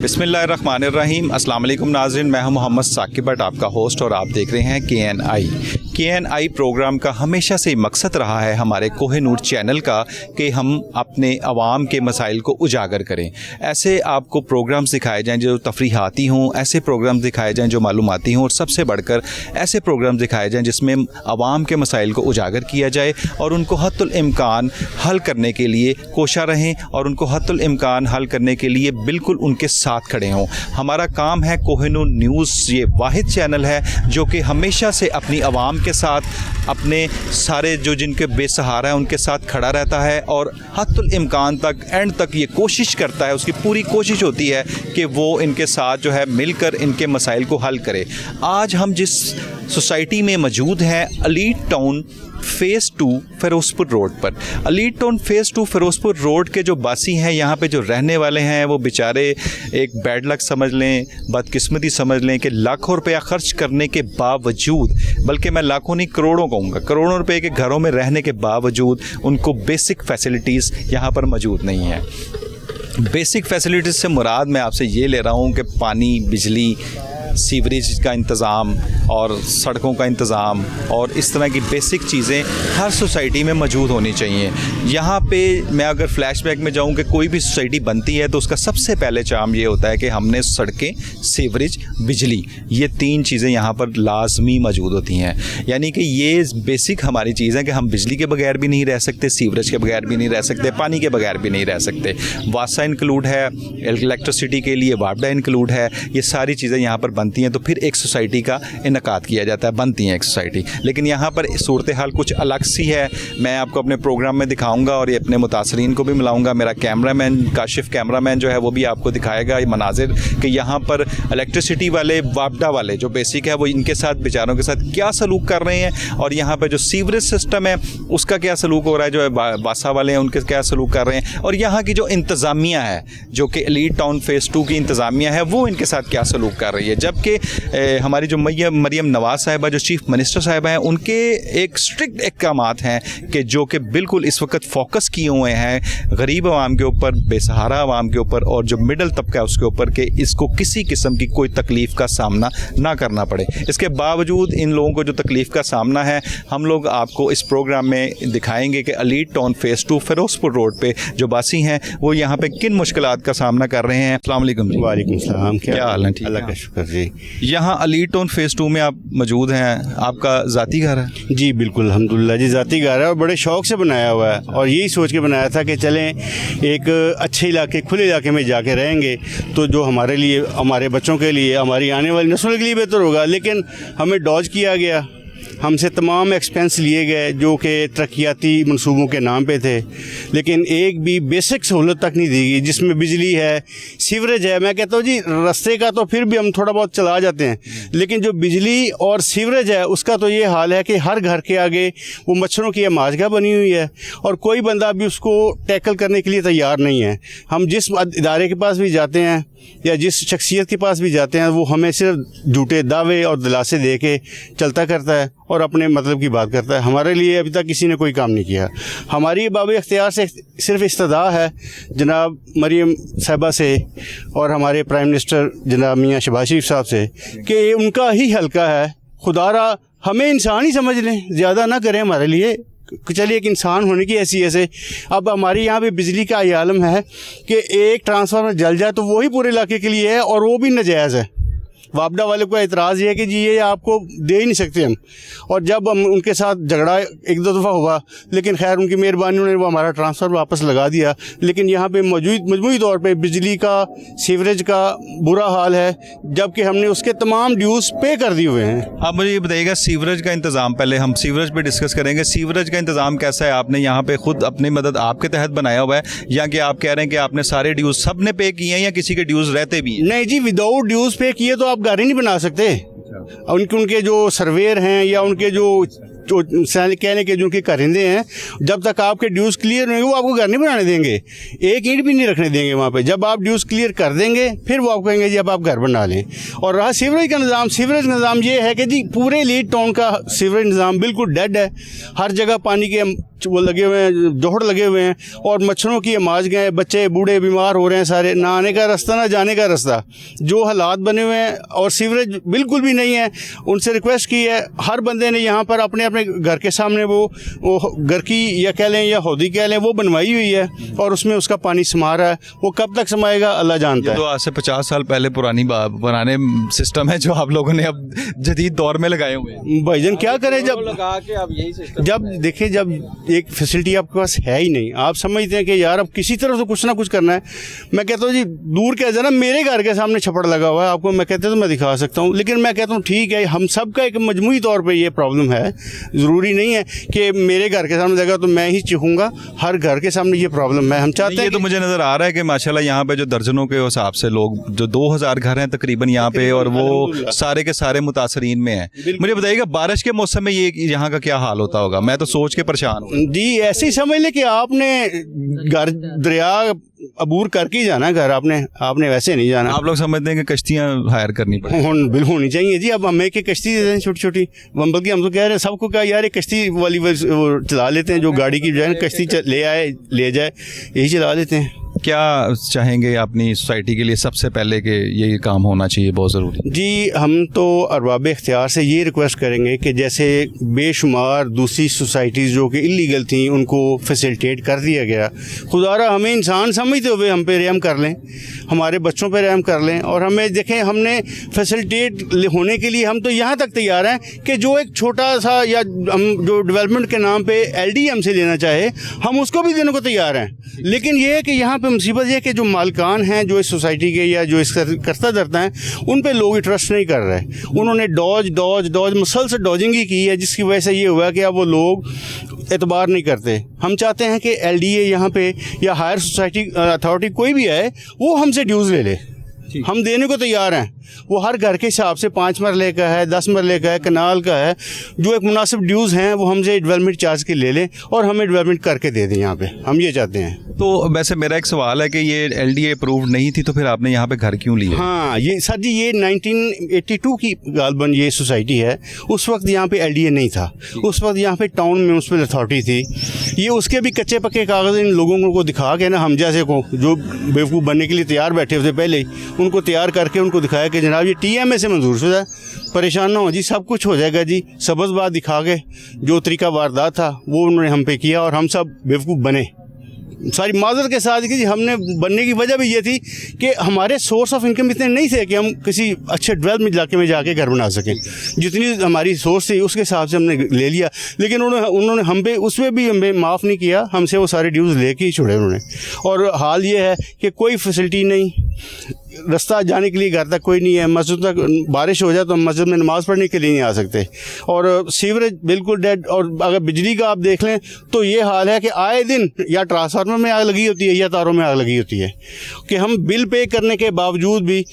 बिस्मिल्लाहिर्रहमानिर्रहीम। अस्सलाम वालेकुम नाज़रीन, मैं हूं मोहम्मद साकिब भट्ट, आपका होस्ट, और आप देख रहे हैं KNI प्रोग्राम का हमेशा से मकसद रहा है हमारे कोहिनूर चैनल का कि हम अपने अवाम के मसाइल को उजागर करें। ऐसे आपको प्रोग्राम्स दिखाए जाएँ जो तफरीहाती हों, ऐसे प्रोग्राम्स दिखाए जाएँ जो मालूमाती हों, और सबसे बढ़कर ऐसे प्रोग्राम्स दिखाए जाएँ जिसमें अवाम के मसाइल को उजागर किया जाए और उनको हद्दुल इम्कान हल करने के लिए कोशा रहें और उनको हद्दुल इम्कान हल करने के लिए बिल्कुल उनके साथ खड़े हों। हमारा काम है कोहिनूर न्यूज़, ये वाहिद चैनल है जो कि हमेशा से अपनी आवाम के साथ, अपने सारे जो जिनके बेसहारा हैं उनके साथ खड़ा रहता है और हद्दुल इम्कान तक, एंड तक ये कोशिश करता है, उसकी पूरी कोशिश होती है कि वो इनके साथ जो है मिलकर इनके मसाइल को हल करे। आज हम जिस सोसाइटी में मौजूद हैं, Elite Town phase 2 Ferozepur road पर। Elite Town phase 2 Ferozepur road के जो बासी हैं, यहाँ पे जो रहने वाले हैं, वो बेचारे एक बैड लक समझ लें, बदकिस्मती समझ लें कि लाखों रुपया ख़र्च करने के बावजूद, बल्कि मैं लाखों नहीं करोड़ों कहूँगा, करोड़ों रुपए के घरों में रहने के बावजूद उनको बेसिक फ़ैसिलिटीज़ यहाँ पर मौजूद नहीं है। बेसिक फ़ैसिलिटीज़ से मुराद मैं आपसे ये ले रहा हूँ कि पानी, बिजली, सीवरेज का इंतज़ाम और सड़कों का इंतज़ाम और इस तरह की बेसिक चीज़ें हर सोसाइटी में मौजूद होनी चाहिए। यहाँ पे मैं अगर फ्लैशबैक में जाऊँ कि कोई भी सोसाइटी बनती है तो उसका सबसे पहले काम ये होता है कि हमने सड़कें, सीवरेज, बिजली, ये 3 चीज़ें यहाँ पर लाजमी मौजूद होती हैं। यानी कि ये बेसिक हमारी चीज़ है कि हम बिजली के बगैर भी नहीं रह सकते, सीवरेज के बगैर भी नहीं रह सकते, पानी के बगैर भी नहीं रह सकते। वासा इंक्लूड है, इलेक्ट्रिसिटी के लिए वापडा इंक्लूड है, ये सारी चीज़ें यहाँ पर बनती हैं तो फिर एक सोसाइटी का इनकाद किया जाता है, बनती हैं एक सोसाइटी। लेकिन यहाँ पर सूरत हाल कुछ अलग सी है, मैं आपको अपने प्रोग्राम में दिखाऊंगा और ये अपने मुतासरीन को भी मिलाऊंगा। मेरा कैमरामैन, काशिफ कैमरामैन जो है वो भी आपको दिखाएगा ये मनाजिर कि यहाँ पर इलेक्ट्रिसिटी वाले, वापडा वाले जो बेसिक है वो इनके साथ, बेचारों के साथ क्या सलूक कर रहे हैं, और यहाँ पर जो सीवरेज सिस्टम है उसका क्या सलूक हो रहा है, जो है बासा वाले हैं उनके क्या सलूक कर रहे हैं, और यहाँ की जो इंतज़ामिया है, जो कि एलीट टाउन फ़ेज़ 2 की इंतज़ामिया है, वो इनके साथ क्या सलूक कर रही है। जबकि हमारी जो मरियम नवाज़ साहिबा, जो चीफ़ मिनिस्टर साहिबा हैं, उनके एक स्ट्रिक्ट अहकामात हैं कि जो कि बिल्कुल इस वक्त फोकस किए हुए हैं गरीब आवाम के ऊपर, बेसहारा आवाम के ऊपर और जो मिडल तबका है उसके ऊपर, कि इसको किसी किस्म की कोई तकलीफ़ का सामना ना करना पड़े। इसके बावजूद इन लोगों को जो तकलीफ़ का सामना है, हम लोग आपको इस प्रोग्राम में दिखाएंगे कि elite Town phase 2 Ferozepur road पे जो बासी हैं वो यहाँ पे किन मुश्किलात का सामना कर रहे हैं। अस्सलाम वालेकुम। वालेकुम सलाम। क्या हाल है? ठीक, अल्लाह का शुक्र जी। यहाँ एलीट टाउन फ़ेज़ 2 में आप मौजूद हैं, आपका ज़ाती घर है? जी बिल्कुल, अल्हम्दुलिल्लाह जी, ज़ाती घर है और बड़े शौक़ से बनाया हुआ है, और यही सोच के बनाया था कि चलें एक अच्छे इलाके, खुले इलाके में जाके रहेंगे तो जो हमारे लिए, हमारे बच्चों के लिए, हमारी आने वाली नस्लों के लिए बेहतर होगा। लेकिन हमें डॉज किया गया, हमसे तमाम एक्सपेंस लिए गए जो कि तरक्याती मंसूबों के नाम पे थे, लेकिन एक भी बेसिक सहूलत तक नहीं दी गई, जिसमें बिजली है, सीवरेज है। मैं कहता हूँ जी, रास्ते का तो फिर भी हम थोड़ा बहुत चला जाते हैं, लेकिन जो बिजली और सीवरेज है उसका तो ये हाल है कि हर घर के आगे वो मच्छरों की माजगा बनी हुई है और कोई बंदा भी उसको टैकल करने के लिए तैयार नहीं है। हम जिस इदारे के पास भी जाते हैं या जिस शख्सियत के पास भी जाते हैं, वो हमें सिर्फ झूठे दावे और दिलासे दे के चलता करता है और अपने मतलब की बात करता है। हमारे लिए अभी तक किसी ने कोई काम नहीं किया। हमारी बाब इख्तियार से सिर्फ इस्तदा है जनाब मरियम साहिबा से और हमारे प्राइम मिनिस्टर जनाब मियाँ शहबाज शरीफ साहब से कि उनका ही हल्का है, खुदारा हमें इंसान ही समझ लें, ज़्यादा ना करें हमारे लिए। चलिए एक इंसान होने की हैसियत से अब हमारे यहाँ पे बिजली का ये आलम है कि एक ट्रांसफार्मर जल जाए तो वही पूरे इलाके के लिए है और वो भी नाजायज़ है। वापडा वाले को एतराज़ ये है कि जी ये आपको दे ही नहीं सकते हम, और जब हम उनके साथ झगड़ा 1-2 दफ़ा हुआ, लेकिन खैर उनकी मेहरबानी, उन्होंने वो हमारा ट्रांसफ़र वापस लगा दिया। लेकिन यहाँ पे मजमूई तौर पे बिजली का, सीवरेज का बुरा हाल है, जबकि हमने उसके तमाम ड्यूज़ पे कर दिए हुए हैं। आप मुझे ये बताइएगा, सीवरेज का इंतज़ाम, पहले हम सीवरेज पे डिस्कस करेंगे। सीवरेज का इंतज़ाम कैसा है? आपने यहाँ पे खुद अपनी मदद आपके तहत बनाया हुआ है, या कि आप कह रहे हैं कि आपने सारे ड्यूज़ सब ने पे किए हैं या किसी के ड्यूज़ रहते भी हैं? नहीं जी, विदाउट ड्यूज़ पे किए तो आप घर ही नहीं बना सकते। उनके जो सर्वेयर हैं या उनके जो कहने के जो उनके कारिंदे हैं, जब तक आपके ड्यूज क्लियर नहीं वो आपको घर नहीं बनाने देंगे, एक ईंट भी नहीं रखने देंगे वहाँ पे। जब आप ड्यूज क्लियर कर देंगे फिर वो आपको कहेंगे जी अब आप घर बना लें। और रहा सीवरेज का निज़ाम, सीवरेज का निज़ाम ये है कि जी पूरे लीड टाउन का सीवरेज निज़ाम बिल्कुल डेड है। हर जगह पानी के वो लगे हुए हैं, जोहड़ लगे हुए हैं और मच्छरों की आमाज गए, बच्चे बूढ़े बीमार हो रहे हैं सारे, ना आने का रास्ता ना जाने का रास्ता, जो हालात बने हुए हैं। और सीवरेज बिल्कुल भी नहीं है। उनसे रिक्वेस्ट की है, हर बंदे ने यहाँ पर अपने अपने घर के सामने वो घर की या कह लें या हौदी कह लें वो बनवाई हुई है और उसमें उसका पानी समा रहा है। वो कब तक समाएगा अल्लाह जानता है। तो आज से 50 साल पहले पुराने सिस्टम है जो आप लोगों ने अब जदीद दौर में लगाए हुए हैं। भाईजान क्या करें, जब लगा के अब यही सिस्टम, जब देखिए जब एक फैसिलिटी आपके पास है ही नहीं, आप समझते हैं कि यार अब किसी तरह से कुछ ना कुछ करना है। मैं कहता हूँ जी दूर क्या जरा मेरे घर के सामने छप्पड़ लगा हुआ है, आपको मैं कहते तो मैं दिखा सकता हूँ, लेकिन मैं कहता हूँ ठीक है हम सब का एक मजमूई तौर पे ये प्रॉब्लम है। ज़रूरी नहीं है कि मेरे घर के सामने लगा तो मैं ही चूहूँगा, हर घर के सामने ये प्रॉब्लम है। हम चाहते हैं ये तो मुझे नज़र आ रहा है कि माशाल्लाह यहाँ पे जो दर्जनों के हिसाब से लोग जो 2000 घर हैं तकरीबन यहाँ पे और वो सारे के सारे मुतासरीन में हैं। मुझे बताइएगा बारिश के मौसम में ये यहाँ का क्या हाल होता होगा? मैं तो सोच के परेशान हूँ जी। ऐसे ही समझ ले कि आपने घर दरिया अबूर करके ही जाना घर, आपने वैसे नहीं जाना। आप लोग समझते हैं कि कश्तियाँ हायर करनी पड़ेगी? बिल्कुल होनी चाहिए जी। अब हमें की कश्ती दे दें छोटी छोटी, बल्कि हम तो कह रहे हैं सबको क्या यार ये कश्ती वाली वो चला लेते हैं, जो गाड़ी की बजाय कश्ती ले जाए यही चला लेते हैं। क्या चाहेंगे अपनी सोसाइटी के लिए सबसे पहले कि ये काम होना चाहिए बहुत ज़रूरी? जी हम तो अरबाब इख्तियार से ये रिक्वेस्ट करेंगे कि जैसे बेशुमार दूसरी सोसाइटीज़ जो कि इलीगल थी उनको फैसिलिटेट कर दिया गया, खुदारा हमें इंसान समझते हुए हम पे रहम कर लें, हमारे बच्चों पे रहम कर लें। और हमें देखें हमने फैसिलिटेट होने के लिए हम तो यहाँ तक तैयार हैं कि जो एक छोटा सा या हम जो डेवलपमेंट के नाम पे LD हमसे लेना चाहे हम उसको भी देने को तैयार हैं। लेकिन ये है कि यहाँ पे मुसीबत ये है कि जो मालकान हैं जो इस सोसाइटी के या जो इस करता धरता है उन पे लोग ट्रस्ट नहीं कर रहे। उन्होंने डॉज मुसलसल डॉजिंग ही की है, जिसकी वजह से ये हुआ कि अब वो लोग एतबार नहीं करते। हम चाहते हैं कि LDA यहाँ पे या हायर सोसाइटी अथॉरिटी कोई भी है वो हमसे ड्यूज़ ले ले, हम देने को तैयार हैं। वो हर घर के हिसाब से 5 मरले का है, 10 मरले का है, कनाल का है, जो एक मुनासिब ड्यूज़ हैं वो हमसे डेवलपमेंट चार्ज के ले लें और हमें डेवलपमेंट करके दे दें यहाँ पे, हम ये चाहते हैं। तो वैसे मेरा एक सवाल है कि ये LDA अप्रूव्ड नहीं थी तो फिर आपने यहाँ पे घर क्यों लिया? हाँ ये सर जी ये 1982 की गालबन ये सोसाइटी है। उस वक्त यहाँ पे LDA नहीं था, उस वक्त यहाँ पे टाउन म्यूनसिपल अथॉरिटी थी। ये उसके भी कच्चे पक्के कागज़ इन लोगों को दिखा के ना, हम जैसे को जो बेवकूफ़ बनने के लिए तैयार बैठे हुए थे पहले ही, उनको तैयार करके उनको दिखाया कि जनाब ये TMA से मंजूर शुदा है, परेशान ना हो जी, सब कुछ हो जाएगा जी। सबज बात दिखा के जो तरीका वारदात था वो उन्होंने हम पे किया और हम सब बेवकूफ़ बने। सारी माजरत के साथ कि हमने बनने की वजह भी ये थी कि हमारे सोर्स ऑफ इनकम इतने नहीं थे कि हम किसी अच्छे डेवलपमेंट इलाके में जाके घर बना सकें। जितनी हमारी सोर्स थी उसके हिसाब से हमने ले लिया, लेकिन उन्होंने हम पे उसमें भी हमें माफ़ नहीं किया, हमसे वो सारे ड्यूज़ लेके ही छोड़े उन्होंने। और हाल ये है कि कोई फैसिलिटी नहीं, रास्ता जाने के लिए घर तक कोई नहीं है, मस्जिद तक बारिश हो जाए तो हम मस्जिद में नमाज़ पढ़ने के लिए नहीं आ सकते, और सीवरेज बिल्कुल डेड। और अगर बिजली का आप देख लें तो ये हाल है कि आए दिन या ट्रांसफार्मर में आग लगी होती है या तारों में आग लगी होती है, कि हम बिल पे करने के बावजूद भी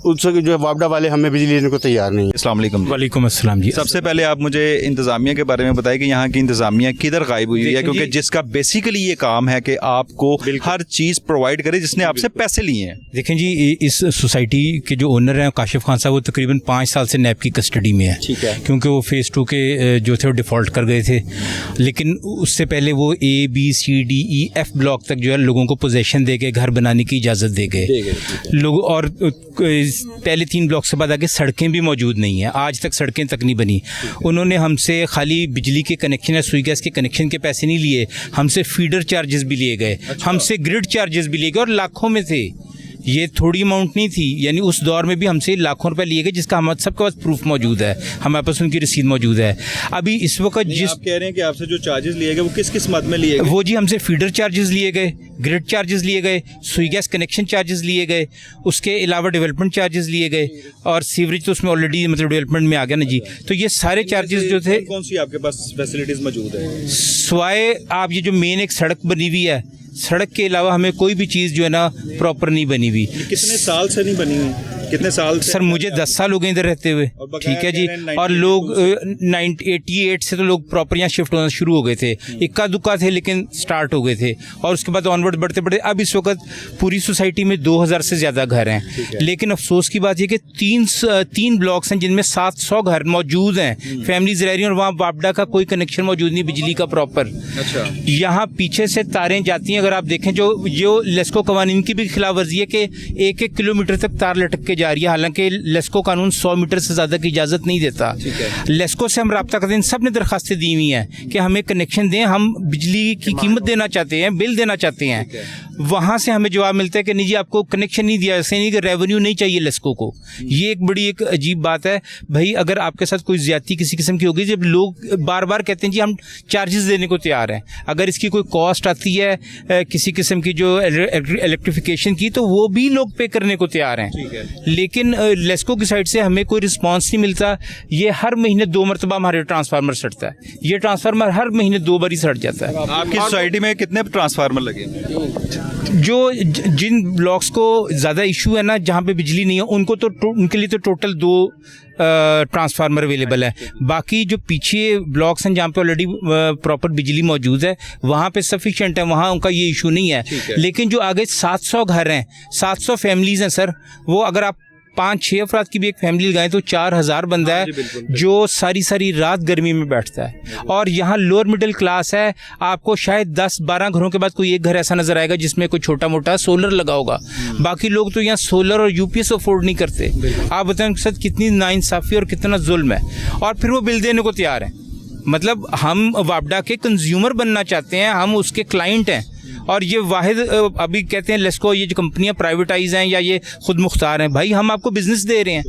उससे जो वापडा वाले हमें बिजली देने को तैयार नहीं है। अस्सलाम वालेकुम। वालेकुम अस्सलाम जी। सबसे पहले आप मुझे इंतज़ामिया के बारे में बताएं कि यहाँ की इंतज़ामिया किधर गायब हुई है, क्योंकि जिसका बेसिकली ये काम है कि आपको हर चीज़ प्रोवाइड करे जिसने आपसे पैसे लिए हैं। देखें जी इस सोसाइटी के जो ओनर हैं काशिफ खान साहब, वो तकरीबन 5 साल से नैब की कस्टडी में है, ठीक है, क्योंकि वो फेज़ 2 के जो थे वो डिफ़ॉल्ट कर गए थे। लेकिन उससे पहले वो ABCDEF ब्लॉक तक जो है लोगों को पोजेशन दे के घर बनाने की इजाज़त दे गए लोग। और पहले 3 ब्लॉक से बाद आगे सड़कें भी मौजूद नहीं हैं, आज तक सड़कें तक नहीं बनी। उन्होंने हमसे खाली बिजली के कनेक्शन या सुई गैस के कनेक्शन के पैसे नहीं लिए, हमसे फीडर चार्जेस भी लिए गए, हमसे ग्रिड चार्जेस भी लिए गए, और लाखों में थे, ये थोड़ी अमाउंट नहीं थी। यानी उस दौर में भी हमसे लाखों रुपए लिए गए, जिसका हमारे सबके पास प्रूफ मौजूद है, हमारे पास उनकी रसीद मौजूद है। अभी इस वक्त जिस आप कह रहे हैं कि आपसे जो चार्जेस लिए गए वो किस मद में लिए गए? वो जी हमसे फीडर चार्जेस लिए गए, ग्रिड चार्जेस लिए गए, सुई गैस कनेक्शन चार्जेस लिए गए, उसके अलावा डेवलपमेंट चार्जेस लिए गए, और सीवरेज तो उसमें ऑलरेडी मतलब डेवलपमेंट में आ गया ना जी। तो ये सारे चार्जेस जो थे, कौन सी आपके पास फैसिलिटीज मौजूद है? स्वाय आप ये जो मेन एक सड़क बनी हुई है, सड़क के अलावा हमें कोई भी चीज़ जो है ना प्रॉपर नहीं बनी हुई। कितने साल से नहीं बनी हुई? कितने साल सर मुझे 10 साल हो गए इधर रहते हुए, और बकाया ठीक है जी। कह रहे हैं और लोग 88 से तो लोग प्रॉपर यहाँ शिफ्ट होना शुरू हो गए थे, इक्का दुक्का थे लेकिन स्टार्ट हो गए थे। और उसके बाद ऑनवर्ड बढ़ते बढ़ते अब इस वक्त पूरी सोसाइटी में 2000 से ज़्यादा घर हैं। लेकिन अफसोस की बात यह कि तीन ब्लॉक्स हैं जिनमें 700 घर मौजूद हैं, फैमिलीज रह रही हैं, और वहाँ वापडा का कोई कनेक्शन मौजूद नहीं बिजली का प्रॉपर। अच्छा, यहाँ पीछे से तारें जाती हैं, अगर आप देखें जो लेस्को कवानीन की भी खिलाफ वर्जी है कि 1-1 किलोमीटर तक तार लटक के जा रही है, हालांकि लेस्को कानून 100 मीटर से ज़्यादा की इजाज़त नहीं देता। लेस्को से हम रब्ता करते हैं, सब ने दरखास्तें दी हुई हैं कि हमें कनेक्शन दें, हम बिजली की कीमत देना चाहते हैं, बिल देना चाहते हैं। वहाँ से हमें जवाब मिलता है कि नहीं जी आपको कनेक्शन नहीं दिया, ऐसे नहीं कि रेवेन्यू नहीं चाहिए लेस्को को। ये एक बड़ी एक अजीब बात है भाई। अगर आपके साथ कोई ज्यादती किसी किस्म की होगी, जब लोग बार बार कहते हैं जी हम चार्जेस देने को तैयार हैं, अगर इसकी कोई कॉस्ट आती है किसी किस्म की जो इलेक्ट्रिफिकेशन की, तो वो भी लोग पे करने को तैयार हैं। लेकिन लेस्को की साइड से हमें कोई रिस्पॉन्स नहीं मिलता। ये हर महीने 2 मरतबा हमारे ट्रांसफार्मर सटता है, ये ट्रांसफार्मर हर महीने 2 बार ही सट जाता है। आपकी सोसाइटी में कितने ट्रांसफार्मर लगे? जिन ब्लॉक्स को ज़्यादा इशू है ना, जहाँ पे बिजली नहीं है, उनको तो उनके लिए तो टोटल 2 ट्रांसफार्मर अवेलेबल है। बाकी जो पीछे ब्लॉक्स हैं जहाँ पे ऑलरेडी प्रॉपर बिजली मौजूद है, वहाँ पे सफिशिएंट है, वहाँ उनका ये इशू नहीं है। लेकिन जो आगे 700 घर हैं, 700 फैमिलीज़ हैं सर, वो अगर आप 5-6 अफराद की भी एक फैमिली लगाएं तो 4000 बंदा है जो सारी रात गर्मी में बैठता है। और यहाँ लोअर मिडिल क्लास है, आपको शायद 10-12 घरों के बाद कोई एक घर ऐसा नजर आएगा जिसमें कोई छोटा मोटा सोलर लगा होगा। बाकी लोग तो यहाँ सोलर और यूपीएस अफोर्ड नहीं करते। आप बताएं उनके साथ कितनी नाइंसाफ़ी और कितना जुल्म है, और फिर वो बिल देने को तैयार हैं। मतलब हम वापडा के कंज्यूमर बनना चाहते हैं, हम उसके क्लाइंट हैं। और ये वाहिद अभी कहते हैं लेस्को, ये जो कंपनियां प्राइवेटाइज हैं या ये खुद मुख्तार हैं, भाई हम आपको बिजनेस दे रहे हैं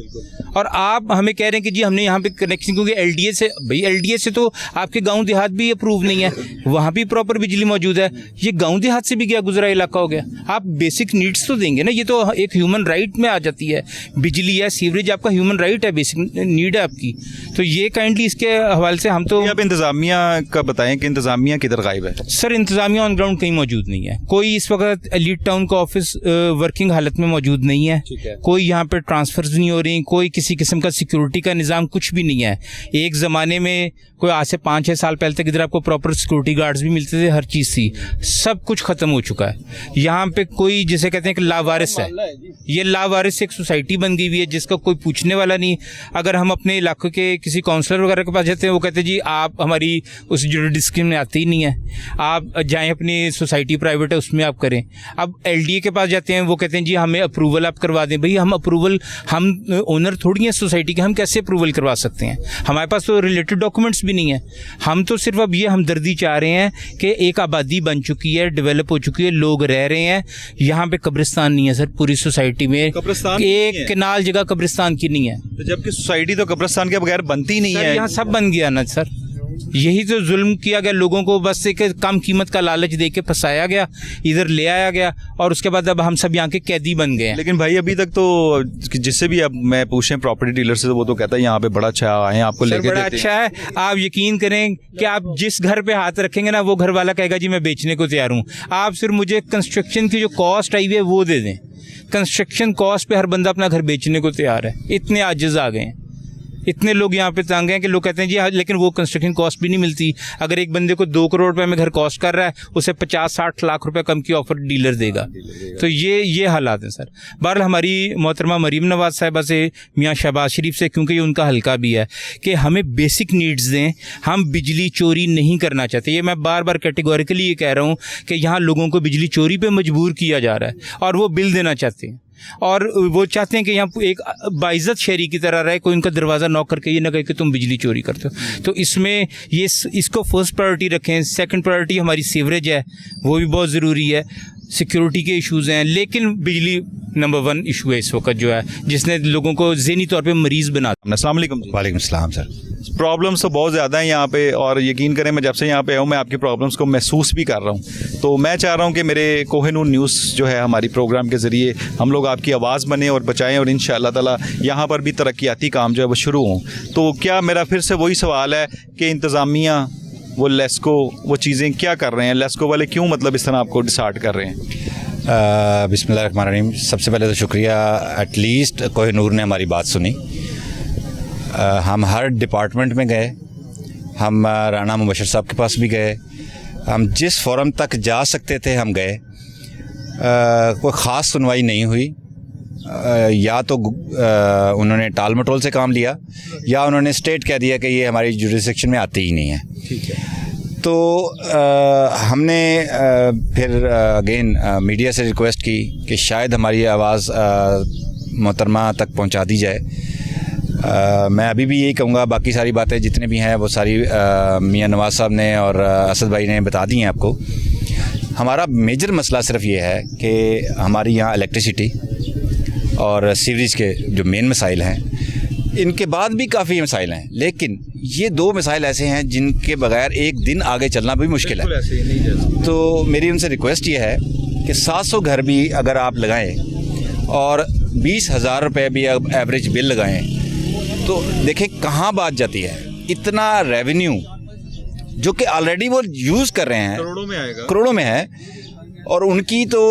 और आप हमें कह रहे हैं कि जी हमने यहाँ पे कनेक्शन, क्योंकि एलडीए से, भाई एलडीए से तो आपके गांव देहात भी अप्रूव नहीं है, वहाँ भी प्रॉपर बिजली मौजूद है। ये गांव देहात से भी गया गुजरा इलाका हो गया। आप बेसिक नीड्स तो देंगे ना, ये तो एक ह्यूमन राइट में आ जाती है। बिजली है, सीवरेज आपका ह्यूमन राइट है, बेसिक नीड है आपकी। तो ये काइंडली इसके हवाले से हम तो आप इंतज़ामिया का बताएं कि इंतज़ामिया किधर गायब है? सर इंतज़ामिया ऑन ग्राउंड कहीं मौजूद नहीं है। कोई इस वक्त एलीट टाउन का ऑफिस वर्किंग हालत में मौजूद नहीं है, कोई यहाँ पे ट्रांसफर्स नहीं हो रही, कोई किसी किस्म का सिक्योरिटी का निज़ाम कुछ भी नहीं है। एक ज़माने में कोई आज से 5-6 साल पहले तक इधर आपको प्रॉपर सिक्योरिटी गार्ड्स भी मिलते थे, हर चीज़ थी, सब कुछ ख़त्म हो चुका है। यहाँ पे कोई जिसे कहते हैं कि लावारिस है, ये लावारिस एक सोसाइटी बन गई हुई है जिसका कोई पूछने वाला नहीं। अगर हम अपने इलाके के किसी काउंसलर वगैरह के पास जाते हैं, वो कहते हैं जी आप हमारी उस जुरिडिक्शन में आते ही नहीं है, आप जाएँ अपनी सोसाइटी प्राइवेट है उसमें आप करें। अब एलडीए के पास जाते हैं, वो कहते हैं जी हमें अप्रूवल आप करवा दें। भाई हम अप्रूवल, हम ओनर थोड़ी हैं सोसाइटी के, हम कैसे अप्रूवल करवा सकते हैं? हमारे पास तो रिलेटेड डॉक्यूमेंट्स भी नहीं है। हम तो सिर्फ अब ये हमदर्दी चाह रहे हैं कि एक आबादी बन चुकी है, डेवलप हो चुकी है, लोग रह रहे हैं, यहाँ पे कब्रिस्तान नहीं है सर पूरी सोसाइटी में, एक कनाल जगह कब्रिस्तान की नहीं है। तो जबकि सोसाइटी तो कब्रिस्तान के बगैर बनती नहीं है। यहाँ सब बन गया ना सर, यही तो जुल्म किया गया लोगों को, बस एक कम कीमत का लालच दे के फंसाया गया, इधर ले आया गया, और उसके बाद अब हम सब यहाँ के कैदी बन गए हैं। लेकिन भाई अभी तक तो जिससे भी अब मैं पूछें प्रॉपर्टी डीलर से, तो वो तो कहता है यहाँ पे बड़ा अच्छा आए आपको लेके बड़ा अच्छा है। आप यकीन करें कि आप जिस घर पे हाथ रखेंगे ना, वो घर वाला कहेगा जी मैं बेचने को तैयार हूँ। आप सिर्फ मुझे कंस्ट्रक्शन की जो कॉस्ट आई हुई है वो दे दें। कंस्ट्रक्शन कॉस्ट पे हर बंदा अपना घर बेचने को तैयार है। इतने आजिज़ आ गए हैं, इतने लोग यहाँ पे तंग हैं कि लोग कहते हैं जी हाँ, लेकिन वो कंस्ट्रक्शन कॉस्ट भी नहीं मिलती। अगर एक बंदे को 2 करोड़ रुपए में घर कॉस्ट कर रहा है, उसे 50-60 लाख रुपए कम की ऑफर डीलर देगा। तो ये हालात हैं सर। बहरहाल हमारी मोहतरमा मरीम नवाज साहिबा से, मियाँ शहबाज शरीफ से, क्योंकि ये उनका हल्का भी है, कि हमें बेसिक नीड्स दें, हम बिजली चोरी नहीं करना चाहते। ये मैं बार बार कैटेगोरिकली ये कह रहा हूँ कि यहाँ लोगों को बिजली चोरी पर मजबूर किया जा रहा है और वो बिल देना चाहते हैं, और वो चाहते हैं कि यहाँ एक बाइज्जत शहरी की तरह रहे, कोई उनका दरवाज़ा नॉक करके ये ना कहे कि तुम बिजली चोरी करते हो। तो इसमें ये इसको फर्स्ट प्रायोरिटी रखें। सेकंड प्रायोरिटी हमारी सीवरेज है, वो भी बहुत ज़रूरी है। सिक्योरिटी के इश्यूज़ हैं, लेकिन बिजली नंबर 1 इशू है इस वक्त जो है, जिसने लोगों को ज़हनी तौर पे मरीज़ बना। अस्सलाम वालेकुम। वालेकुम सलाम सर। प्रॉब्लम्स तो बहुत ज़्यादा हैं यहाँ पे, और यकीन करें मैं जब से यहाँ पे आया हूँ मैं आपकी प्रॉब्लम्स को महसूस भी कर रहा हूँ। तो मैं चाह रहा हूँ कि मेरे कोहिनूर न्यूज़ जो है हमारी प्रोग्राम के ज़रिए हम लोग आपकी आवाज़ बने और बचाएँ, और इंशाअल्लाह ताला यहाँ पर भी तरक्याती काम जो है वो शुरू हों। तो क्या मेरा फिर से वही सवाल है कि इंतज़ामिया, वो लेस्को, वो चीज़ें क्या कर रहे हैं? लेस्को वाले क्यों मतलब इस तरह आपको डिसार्ट कर रहे हैं? बिस्मिल्लाहिर्रहमानिर्रहीम। सबसे पहले तो शुक्रिया, एटलीस्ट कोहिनूर ने हमारी बात सुनी। हम हर डिपार्टमेंट में गए, हम राना मुबशर साहब के पास भी गए, हम जिस फोरम तक जा सकते थे हम गए। कोई ख़ास सुनवाई नहीं हुई। या तो उन्होंने टाल मटोल से काम लिया या उन्होंने स्टेट कह दिया कि ये हमारी जुरिसडिक्शन में आती ही नहीं है। ठीक है। तो हमने फिर अगेन मीडिया से रिक्वेस्ट की कि शायद हमारी आवाज़ मोहतरमा तक पहुंचा दी जाए। मैं अभी भी यही कहूँगा, बाकी सारी बातें जितने भी हैं वो सारी मियां नवाज़ साहब ने और असद भाई ने बता दी हैं आपको। हमारा मेजर मसला सिर्फ ये है कि हमारी यहाँ इलेक्ट्रिसिटी और सीवरेज के जो मेन मसाइल हैं, इनके बाद भी काफ़ी मसाइल हैं, लेकिन ये दो मसाइल ऐसे हैं जिनके बगैर एक दिन आगे चलना भी मुश्किल है। तो मेरी उनसे रिक्वेस्ट ये है कि 700 घर भी अगर आप लगाएं और 20,000 रुपये भी एवरेज बिल लगाएं तो देखें कहाँ बात जाती है। इतना रेवेन्यू जो कि ऑलरेडी वो यूज़ कर रहे हैं, करोड़ों में आएगा, करोड़ों में है, और उनकी तो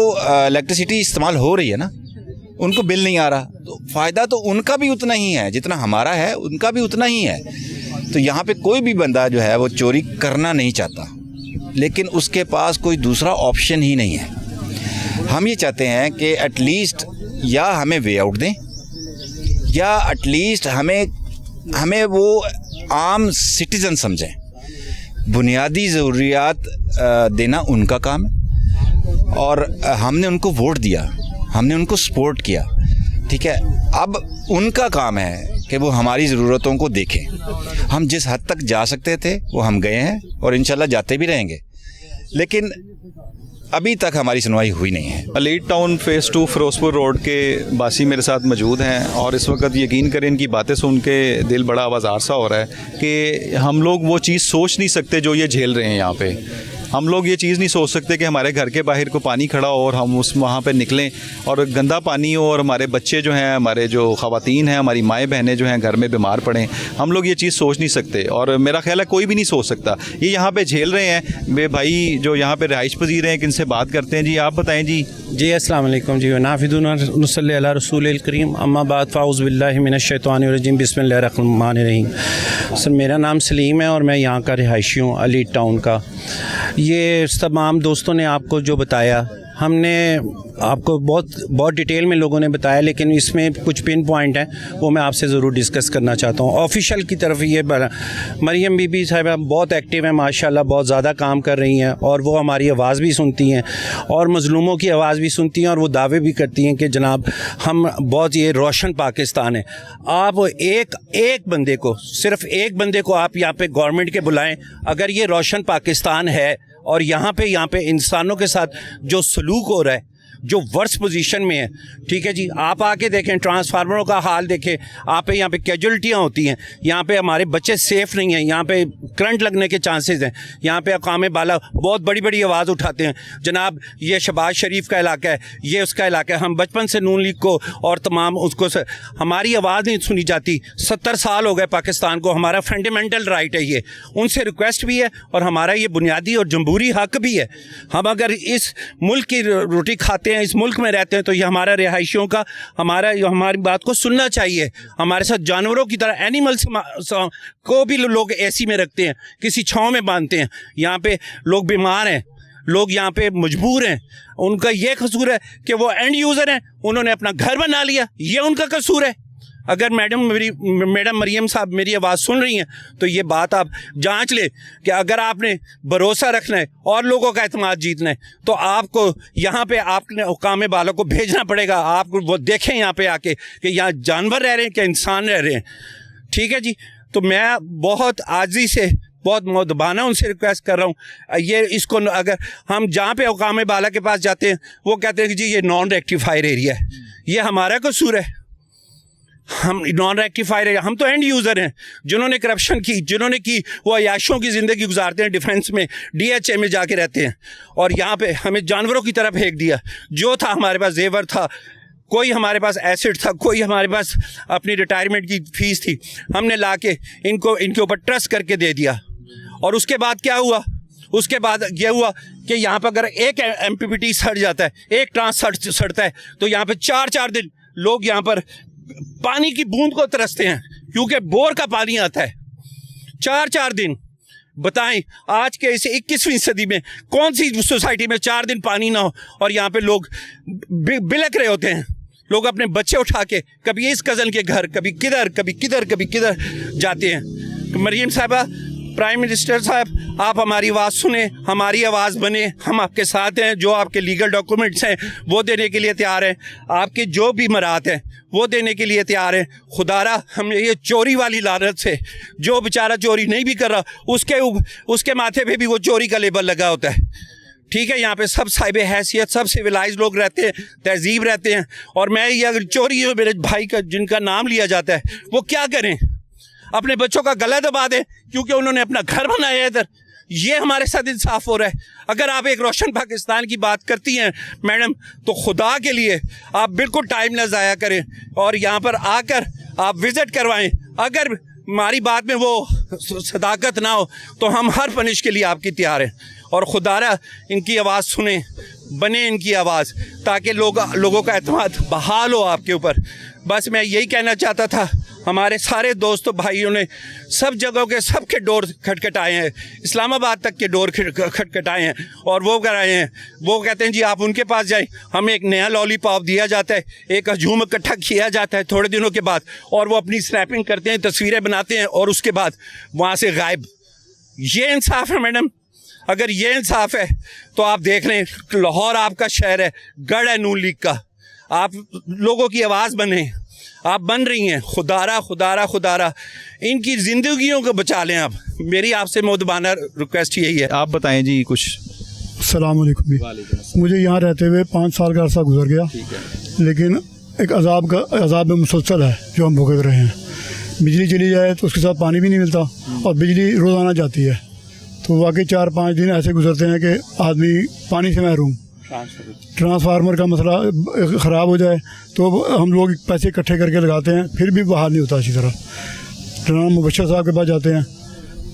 इलेक्ट्रिसिटी इस्तेमाल हो रही है ना, उनको बिल नहीं आ रहा, तो फ़ायदा तो उनका भी उतना ही है जितना हमारा है, उनका भी उतना ही है। तो यहाँ पे कोई भी बंदा जो है वो चोरी करना नहीं चाहता, लेकिन उसके पास कोई दूसरा ऑप्शन ही नहीं है। हम ये चाहते हैं कि एटलीस्ट या हमें वे आउट दें या एटलीस्ट हमें वो आम सिटीज़न समझें। बुनियादी ज़रूरियात देना उनका काम है और हमने उनको वोट दिया, हमने उनको सपोर्ट किया, ठीक है। अब उनका काम है कि वो हमारी ज़रूरतों को देखें। हम जिस हद तक जा सकते थे वो हम गए हैं और इंशाल्लाह जाते भी रहेंगे, लेकिन अभी तक हमारी सुनवाई हुई नहीं है। Elite town phase 2 Firozpur road के बासी मेरे साथ मौजूद हैं और इस वक्त यकीन करें इनकी बातें सुन के दिल बड़ा आवाज़ार सा हो रहा है कि हम लोग वो चीज़ सोच नहीं सकते जो ये झेल रहे हैं यहाँ पे। हम लोग ये चीज़ नहीं सोच सकते कि हमारे घर के बाहर को पानी खड़ा हो और हम वहाँ पे निकलें और गंदा पानी हो और हमारे बच्चे जो हैं, हमारे जो ख़वातीन हैं, हमारी माएँ बहनें जो हैं घर में बीमार पड़ें। हम लोग ये चीज़ सोच नहीं सकते और मेरा ख्याल है कोई भी नहीं सोच सकता। ये यहाँ पे झेल रहे हैं। वे भाई जो यहाँ पे रिहाइश पजीर हैं, किनसे बात करते हैं जी, आप बताएँ जी। जी अस्सलाम वालेकुम जी, नाफिदुन नसल्ली अला रसूलिल करीम, अम्मा बाद फ़ाउज़ बिल्लाहि मिनश शैतानिर रजीम, बिस्मिल्लाहिर रहमानिर रहीम। सर मेरा नाम सलीम है और मैं यहाँ का रिहायशी हूँ, एलीट टाउन का। ये तमाम दोस्तों ने आपको जो बताया, हमने आपको बहुत डिटेल में लोगों ने बताया, लेकिन इसमें कुछ पिन पॉइंट हैं वो मैं आपसे ज़रूर डिस्कस करना चाहता हूँ। ऑफिशियल की तरफ ये मरियम बीबी साहिबा बहुत एक्टिव हैं माशाल्लाह, बहुत ज़्यादा काम कर रही हैं और वो हमारी आवाज़ भी सुनती हैं और मज़लूमों की आवाज़ भी सुनती हैं और वो दावे भी करती हैं कि जनाब हम बहुत ये रोशन पाकिस्तान है। आप एक बंदे को, सिर्फ एक बंदे को आप यहाँ पे गवर्नमेंट के बुलाएं, अगर ये रोशन पाकिस्तान है और यहाँ पे इंसानों के साथ जो सलूक हो रहा है, जो वर्स्ट पोजीशन में है, ठीक है जी। आप आके देखें, ट्रांसफार्मरों का हाल देखें, आप यहाँ पे कैजुअल्टियाँ होती हैं, यहाँ पे हमारे बच्चे सेफ़ नहीं हैं, यहाँ पे करंट लगने के चांसेस हैं, यहाँ पे अकाम बाला बहुत बड़ी बड़ी आवाज़ उठाते हैं, जनाब ये शहबाज शरीफ का इलाका है, ये उसका इलाका है। हम बचपन से नून लीग को और तमाम उसको हमारी आवाज़ नहीं सुनी जाती। 70 साल हो गए पाकिस्तान को, हमारा फंडामेंटल राइट है ये, उनसे रिक्वेस्ट भी है और हमारा ये बुनियादी और जमहूरी हक भी है। हम अगर इस मुल्क की रोटी खाते हैं, इस मुल्क में रहते हैं, तो ये हमारा रिहायशियों का हमारी बात को सुनना चाहिए। हमारे साथ जानवरों की तरह एनिमल्स को भी लोग एसी में रखते हैं, किसी छांव में बांधते हैं। यहाँ पे लोग बीमार हैं, लोग यहाँ पे मजबूर हैं, उनका ये कसूर है कि वो एंड यूज़र हैं, उन्होंने अपना घर बना लिया, ये उनका कसूर है। अगर मैडम मरियम साहब मेरी आवाज़ सुन रही हैं तो ये बात आप जांच लें कि अगर आपने भरोसा रखना है और लोगों का एतमाद जीतना है तो आपको यहाँ पे आपने हुकाम बालों को भेजना पड़ेगा। आप वो देखें यहाँ पे आके कि यहाँ जानवर रह रहे हैं कि इंसान रह रहे हैं, ठीक है जी। तो मैं बहुत आजी से, बहुत मुदबाना उनसे रिक्वेस्ट कर रहा हूँ, ये इसको अगर हम जहाँ पे हुकाम बाला के पास जाते हैं वो कहते हैं कि जी ये नॉन रेक्टिफायर एरिया है, ये हमारा कसूर है, हम नॉन रेक्टिफायर है, हम तो एंड यूज़र हैं। जिन्होंने करप्शन की, जिन्होंने की, वो अयाशों की ज़िंदगी गुजारते हैं, डिफेंस में DHA में जाके रहते हैं और यहाँ पे हमें जानवरों की तरह फेंक दिया। जो था हमारे पास जेवर था, कोई हमारे पास एसिड था, कोई हमारे पास अपनी रिटायरमेंट की फ़ीस थी, हमने ला के इनके ऊपर ट्रस्ट करके दे दिया। और उसके बाद क्या हुआ, उसके बाद ये हुआ कि यहाँ पर अगर एक MPPT सड़ जाता है, एक ट्रांस सड़ता है, तो यहाँ पे 4-4 दिन लोग यहाँ पर पानी की बूंद को तरसते हैं, क्योंकि बोर का पानी आता है। 4-4 दिन बताएं, आज के इस 21वीं सदी में कौन सी सोसाइटी में 4 दिन पानी ना हो और यहाँ पे लोग बिलक रहे होते हैं। लोग अपने बच्चे उठा के कभी इस कज़न के घर, कभी किधर, कभी किधर, कभी किधर जाते हैं। मरीम साहबा, प्राइम मिनिस्टर साहब, आप हमारी आवाज़ सुने, हमारी आवाज़ बने, हम आपके साथ हैं। जो आपके लीगल डॉक्यूमेंट्स हैं वो देने के लिए तैयार हैं, आपके जो भी मराहत हैं वो देने के लिए तैयार हैं। खुदारा हम ये चोरी वाली लानत से, जो बेचारा चोरी नहीं भी कर रहा उसके माथे पे भी वो चोरी का लेबल लगा होता है। ठीक है, यहाँ पे सब साहिब हैसियत, सब सिविलाइज लोग रहते हैं, तहजीब रहते हैं। और मैं ये अगर चोरी मेरे भाई का जिनका नाम लिया जाता है वो क्या करें? अपने बच्चों का गला दबा दें क्योंकि उन्होंने अपना घर बनाया है इधर। ये हमारे साथ इंसाफ हो रहा है। अगर आप एक रोशन पाकिस्तान की बात करती हैं मैडम, तो खुदा के लिए आप बिल्कुल टाइम न ज़ाया करें और यहाँ पर आकर आप विज़िट करवाएं। अगर हमारी बात में वो सदाकत ना हो तो हम हर पनिश के लिए आपकी तैयार हैं। और खुदारा इनकी आवाज़ सुने, बने इनकी आवाज़, ताकि लोगों का एतमाद बहाल हो आपके ऊपर। बस मैं यही कहना चाहता था। हमारे सारे दोस्तों भाइयों ने सब जगहों के सबके डोर खटखटाए हैं, इस्लामाबाद तक के डोर खटखटाए हैं और वो कराए हैं। वो कहते हैं जी आप उनके पास जाएं, हमें एक नया लॉलीपॉप दिया जाता है, एक हजूम इकट्ठा किया जाता है थोड़े दिनों के बाद, और वो अपनी स्नैपिंग करते हैं, तस्वीरें बनाते हैं और उसके बाद वहाँ से गायब। ये इंसाफ है मैडम? अगर ये इंसाफ है तो आप देख लें, लाहौर आपका शहर है, गढ़ है नून लीग का। आप लोगों की आवाज़ बने, आप बन रही हैं। खुदारा खुदारा खुदारा इनकी ज़िंदगियों को बचा लें आप। मेरी आपसे मोदबाना रिक्वेस्ट यही है। आप बताएं जी कुछ। अस्सलाम वालेकुम भी। मुझे यहाँ रहते हुए 5 साल का अरसा गुजर गया, लेकिन एक अजाब में मुसलसल है जो हम भुगत रहे हैं। बिजली चली जाए तो उसके साथ पानी भी नहीं मिलता और बिजली रोज़ाना जाती है, तो वाकई 4-5 दिन ऐसे गुजरते हैं कि आदमी पानी से महरूम। ट्रांसफार्मर का मसला ख़राब हो जाए तो हम लोग पैसे इकट्ठे करके लगाते हैं, फिर भी बहाल नहीं होता अच्छी तरह। जनाब मुबशर साहब के पास जाते हैं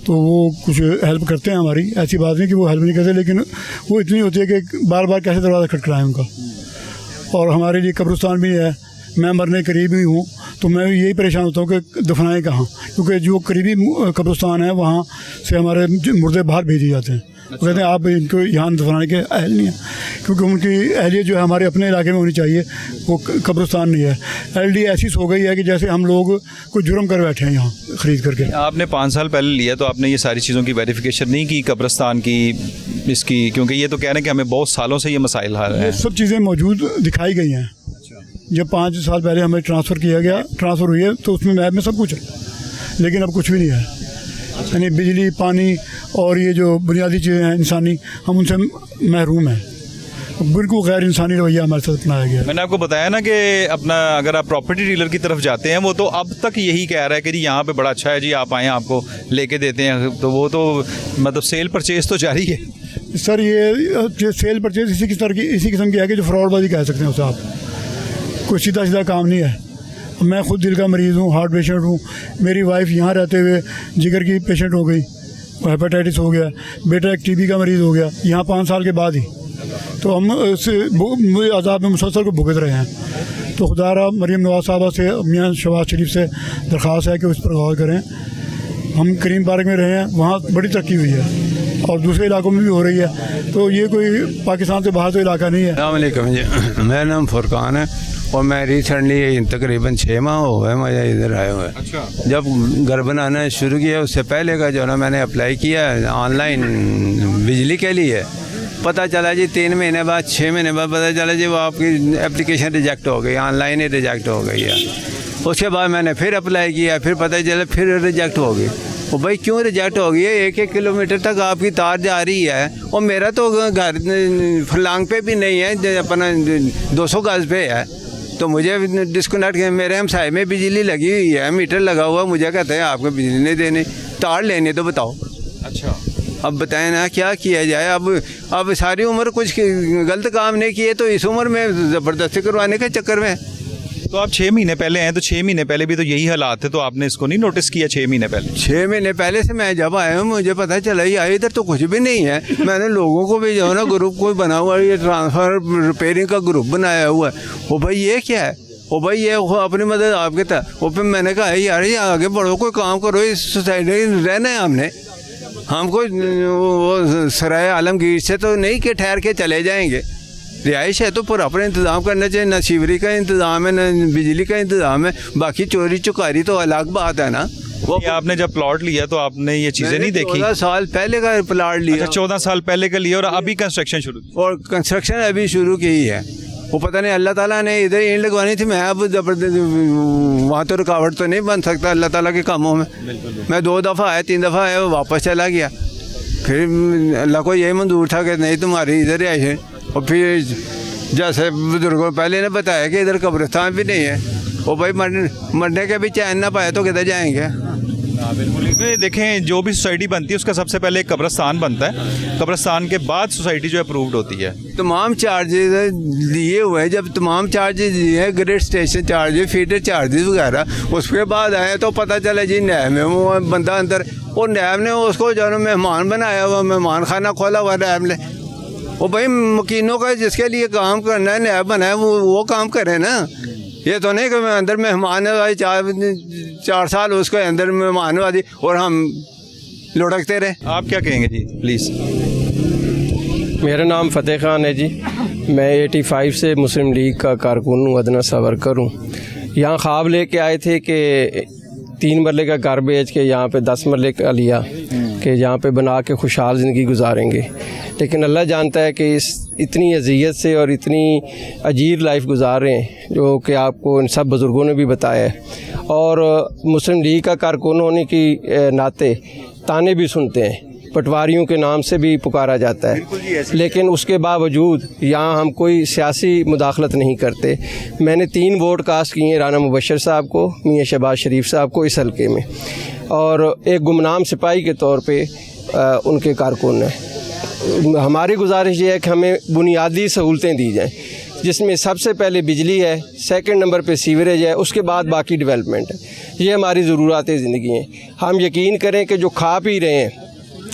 तो वो कुछ हेल्प करते हैं हमारी, ऐसी बात नहीं कि वो हेल्प नहीं करते, लेकिन वो इतनी होती है कि बार बार कैसे दरवाज़ा खटखटाएं उनका। और हमारे लिए कब्रिस्तान भी है, मैं मरने करीब ही हूँ, तो मैं यही परेशान होता हूँ कि दफनाएँ कहाँ, क्योंकि जो करीबी कब्रिस्तान है वहाँ से हमारे मुर्दे बाहर भेजे जाते हैं। वो कहते हैं आप इनको यहाँ दफनाने के अहल नहीं है, क्योंकि उनकी अहलियत जो है हमारे अपने इलाके में होनी चाहिए, वो कब्रिस्तान नहीं है। LD ऐसी सो गई है कि जैसे हम लोग कोई जुर्म कर बैठे हैं यहाँ ख़रीद करके। आपने 5 साल पहले लिया तो आपने ये सारी चीज़ों की वेरिफिकेशन नहीं की कब्रिस्तान की, इसकी, क्योंकि ये तो कह रहे हैं कि हमें बहुत सालों से ये मसाइल आ रहे हैं। सब चीज़ें मौजूद दिखाई गई हैं। जब 5 साल पहले हमें ट्रांसफ़र किया गया, ट्रांसफ़र हुई है, तो उसमें मैप में सब कुछ है, लेकिन अब कुछ भी नहीं है। यानी बिजली, पानी और ये जो बुनियादी चीज़ें हैं इंसानी, हम उनसे महरूम हैं। बिल्कुल गैर इंसानी रवैया हमारे साथ अपनाया गया। मैंने आपको बताया ना कि अपना अगर आप प्रॉपर्टी डीलर की तरफ जाते हैं, वो तो अब तक यही कह रहा है कि जी यहाँ पे बड़ा अच्छा है जी, आप आएँ आपको लेके देते हैं। तो वो तो मतलब सेल परचेज तो जारी है सर। ये सेल परचेज इसी किस्म की है कि जो फ्रॉडबाजी कह सकते हैं उसे आप। कोई सीधा सीधा काम नहीं है। मैं खुद दिल का मरीज़ हूँ, हार्ट पेशेंट हूँ। मेरी वाइफ यहाँ रहते हुए जिगर की पेशेंट हो गई, हेपेटाइटिस हो गया, बेटा एक TB का मरीज़ हो गया यहाँ 5 साल के बाद ही। तो हम अज़ाब में मुसलसल को भुगत रहे हैं। तो खुदारा मरीम नवाज साहबा से, मियाँ शहबाज शरीफ से दरख्वास्त है कि उस पर गौर करें। हम करीम पार्क में रहे हैं, वहाँ बड़ी तरक्की हुई है और दूसरे इलाकों में भी हो रही है। तो ये कोई पाकिस्तान से बाहर तो इलाका नहीं है। अस्सलाम वालेकुम जी, मेरा नाम फुरकान है और मैं रिसेंटली तकरीबन 6 माह हो गए मुझे इधर आए हुए। अच्छा। जब घर बनाना शुरू किया उससे पहले का जो ना मैंने अप्लाई किया ऑनलाइन बिजली के लिए, पता चला जी 3 महीने बाद 6 महीने बाद पता चला जी वो आपकी एप्लीकेशन रिजेक्ट हो गई, ऑनलाइन ही रिजेक्ट हो गई है। उसके बाद मैंने फिर अप्लाई किया, फिर पता चला फिर रिजेक्ट हो गई। वो भाई क्यों रिजेक्ट हो गई है? 1-1 किलोमीटर तक आपकी तार जा रही है और मेरा तो घर फलांग पे भी नहीं है, अपना 200 गज पे है। तो मुझे डिस्कनेक्ट, मेरे हमसाए में बिजली लगी हुई है, मीटर लगा हुआ, मुझे कहते हैं आपको बिजली नहीं देनी, तार लेने तो बताओ। अच्छा। अब बताएं ना क्या किया जाए। अब सारी उम्र कुछ गलत काम नहीं किए तो इस उम्र में ज़बरदस्ती करवाने के चक्कर में तो आप 6 महीने पहले आए, तो 6 महीने पहले भी तो यही हालात थे, तो आपने इसको नहीं नोटिस किया 6 महीने पहले? 6 महीने पहले से मैं जब आया हूँ मुझे पता चला यार इधर तो कुछ भी नहीं है। मैंने लोगों को भी जो है ना ग्रुप कोई बना हुआ है, ये ट्रांसफर रिपेयरिंग का ग्रुप बनाया हुआ है। वो भाई ये क्या है, ओ भाई ये अपनी मदद आपके तक। वो फिर मैंने कहा यार ये आगे बढ़ो, कोई काम करो, इस सोसाइटी में रहना है हमको वो सराय आलमगीर से तो नहीं कि ठहर के चले जाएंगे। रिहाइश है तो पूरा अपने इंतज़ाम करना चाहिए, न शिवरी का इंतज़ाम है न बिजली का इंतज़ाम है, बाकी चोरी चुकारी तो अलग बात है ना। वो आपने जब प्लॉट लिया तो आपने ये चीज़ें नहीं देखी? 14 साल पहले का प्लॉट लिया। अच्छा, 14 साल पहले का लिया और अभी कंस्ट्रक्शन शुरू की? और कंस्ट्रक्शन अभी शुरू की है। वो पता नहीं अल्लाह ताला ने इधर ईंट लगवानी थी, मैं अब जबरदस्त वहाँ तो रुकावट तो नहीं बन सकता अल्लाह ताला के कामों में। मैं 2 दफ़ा आया 3 दफ़ा आया वापस चला गया। फिर अल्लाह को यही मंजूर था कि नहीं तुम्हारी इधर आई है। और फिर जैसे बुजुर्गों पहले ने बताया कि इधर कब्रिस्तान भी नहीं है। वो भाई मरने के भी चैन ना पाए तो किधर जाएंगे। बिल्कुल। देखें, जो भी सोसाइटी बनती है उसका सबसे पहले एक कब्रिस्तान बनता है, कब्रिस्तान के बाद सोसाइटी जो अप्रूव्ड होती है। तमाम चार्जेस दिए हुए हैं, जब तमाम चार्जेस दिए हैं, grade station charges, feeder charges वगैरह, उसके बाद आए तो पता चला जी नैब में वो बंदा अंदर, वो नैब ने उसको जो मेहमान बनाया हुआ, मेहमान खाना खोला हुआ नैब ने। वो भाई मकीनों का जिसके लिए काम करना है नैब बनाया वो काम करे ना। ये तो नहीं कि मैं अंदर मेहमान है 4 साल उसको अंदर मेहमान वाली और हम लुढ़कते रहे। आप क्या कहेंगे जी, प्लीज़? मेरा नाम फ़तेह ख़ान है जी। मैं 85 से मुस्लिम लीग का कारकुन हूँ, अदना सा वर्कर हूँ। यहाँ ख्वाब लेके आए थे कि 3 मरले का घर बेच के यहाँ पे 10 मरले का लिया कि यहाँ पे बना के खुशहाल ज़िंदगी गुजारेंगे। लेकिन अल्लाह जानता है कि इतनी अजियत से और इतनी अजीब लाइफ गुजार रहे हैं, जो कि आपको इन सब बुज़ुर्गों ने भी बताया है। और मुस्लिम लीग का कारकुन होने की नाते ताने भी सुनते हैं, पटवारियों के नाम से भी पुकारा जाता है, लेकिन उसके बावजूद यहाँ हम कोई सियासी मुदाखलत नहीं करते। मैंने 3 वोट कास्ट किए हैं, राना मुबशर साहब को, मियाँ शहबाज शरीफ साहब को इस हल्के में, और एक गुमनाम सिपाही के तौर पे उनके कारकुन हैं। हमारी गुजारिश ये है कि हमें बुनियादी सहूलतें दी जाएँ, जिसमें सबसे पहले बिजली है, सेकंड नंबर पे सीवरेज है, उसके बाद बाकी डेवलपमेंट है। ये हमारी ज़रूरत ज़िंदगी हैं। हम यकीन करें कि जो खा पी रहे हैं,